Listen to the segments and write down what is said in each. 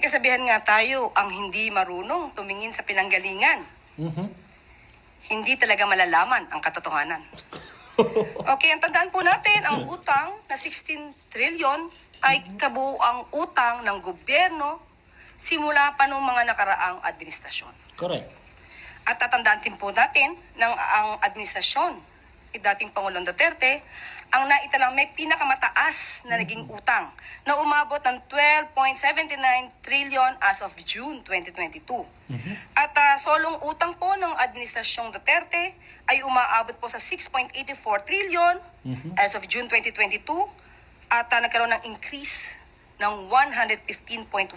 kasabihan nga tayo, ang hindi marunong tumingin sa pinanggalingan. Hindi talaga malalaman ang katotohanan. Okay, ang tandaan po natin, ang utang na 16 trillion ay kabuuang utang ng gobyerno simula pa noong mga nakaraang administrasyon. Correct. At tatandaan din po natin ng ang administrasyon ni dating Pangulong Duterte ang naitalang may pinakamataas na naging utang na umabot ng 12.79 trillion as of June 2022. At solong utang po ng administrasyong Duterte ay umaabot po sa 6.84 trillion as of June 2022 at nagkaroon ng increase ng 115.1%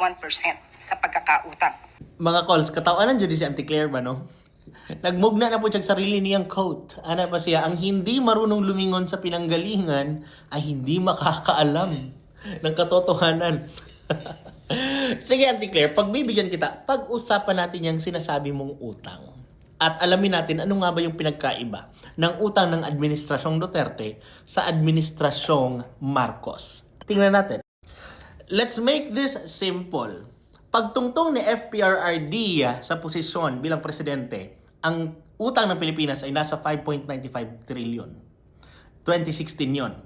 sa pagkakautang. Mga calls, katawanan dyan si Auntie Claire ba, no? Nagmugna na po siya sarili niyang quote. Ano pa siya? Ang hindi marunong lumingon sa pinanggalingan ay hindi makakaalam ng katotohanan. Sige, Auntie Claire, pagbibigyan kita, pag-usapan natin yung sinasabi mong utang. At alamin natin ano nga ba yung pinagkaiba ng utang ng Administrasyong Duterte sa Administrasyong Marcos. Tingnan natin. Let's make this simple. Pagtungtong ni FPRRD sa posisyon bilang presidente, ang utang ng Pilipinas ay nasa 5.95 trillion. 2016 yon.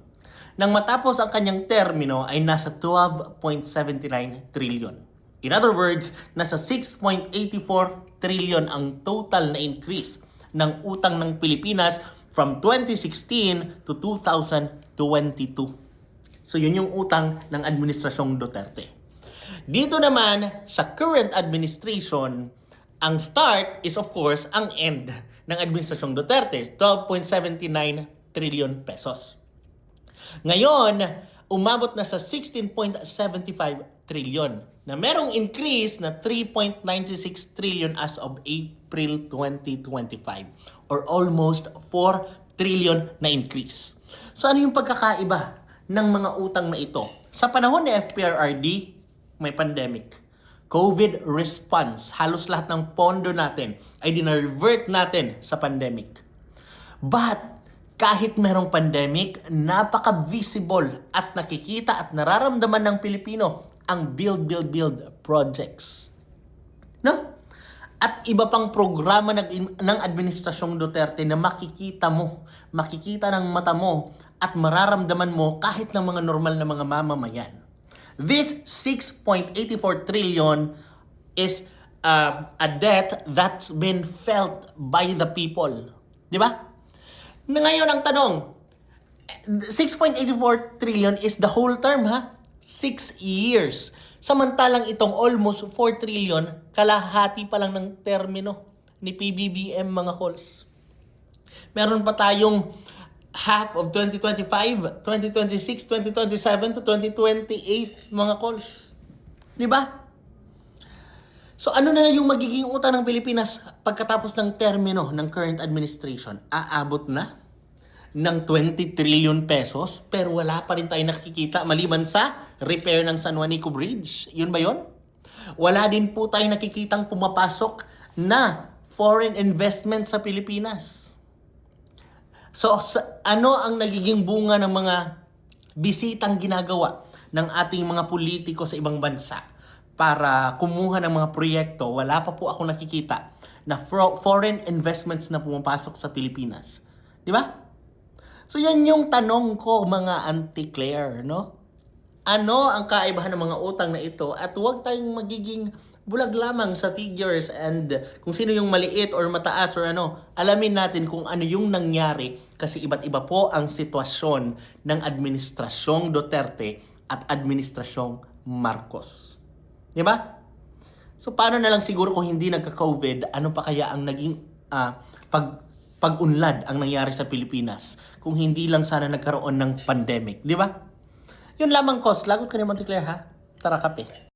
Nang matapos ang kanyang termino ay nasa 12.79 trillion. In other words, nasa 6.84 trillion ang total na increase ng utang ng Pilipinas from 2016 to 2022. So yun yung utang ng Administrasyong Duterte. Dito naman sa current administration, ang start is of course ang end ng Administrasyong Duterte, 12.79 trillion pesos. Ngayon, umabot na sa 16.75 trillion na merong increase na 3.96 trillion as of April 2025 or almost 4 trillion na increase. So ano yung pagkakaiba ng mga utang na ito? Sa panahon ni FPRRD, may pandemic. COVID response. Halos lahat ng pondo natin ay dinarevert natin sa pandemic. But, kahit merong pandemic, napaka-visible at nakikita at nararamdaman ng Pilipino ang build projects. No? At iba pang programa ng Administrasyong Duterte na makikita mo, makikita ng mata mo at mararamdaman mo kahit ng mga normal na mga mamamayan. This 6.84 trillion is a debt that's been felt by the people. Di ba? Ngayon ang tanong, 6.84 trillion is the whole term, ha? 6 years. Samantalang itong almost 4 trillion, kalahati pa lang ng termino ni PBBM, mga calls. Meron pa tayong half of 2025, 2026, 2027 to 2028, mga calls. Di ba? So ano na yung magiging utang ng Pilipinas pagkatapos ng termino ng current administration? Aabot na ng 20 trillion pesos pero wala pa rin tayo nakikita maliban sa repair ng San Juanico Bridge. Yun ba yun? Wala din po tayo nakikitang pumapasok na foreign investment sa Pilipinas. So, ano ang nagiging bunga ng mga bisitang ginagawa ng ating mga politiko sa ibang bansa para kumuha ng mga proyekto? Wala pa po ako nakikita na foreign investments na pumapasok sa Pilipinas. Di ba? So, yan yung tanong ko, mga Auntie Claire, no? Ano ang kaibahan ng mga utang na ito? At huwag tayong magiging bulag lamang sa figures and kung sino yung maliit or mataas or ano. Alamin natin kung ano yung nangyari kasi iba't iba po ang sitwasyon ng Administrasyong Duterte at Administrasyong Marcos. Di ba? So paano na lang siguro kung hindi nagka-COVID, ano pa kaya ang naging pag-unlad ang nangyari sa Pilipinas kung hindi lang sana nagkaroon ng pandemic. Di ba? Yun lamang, Kos. Lagot ka ni Monte Claire, ha? Tara, kape.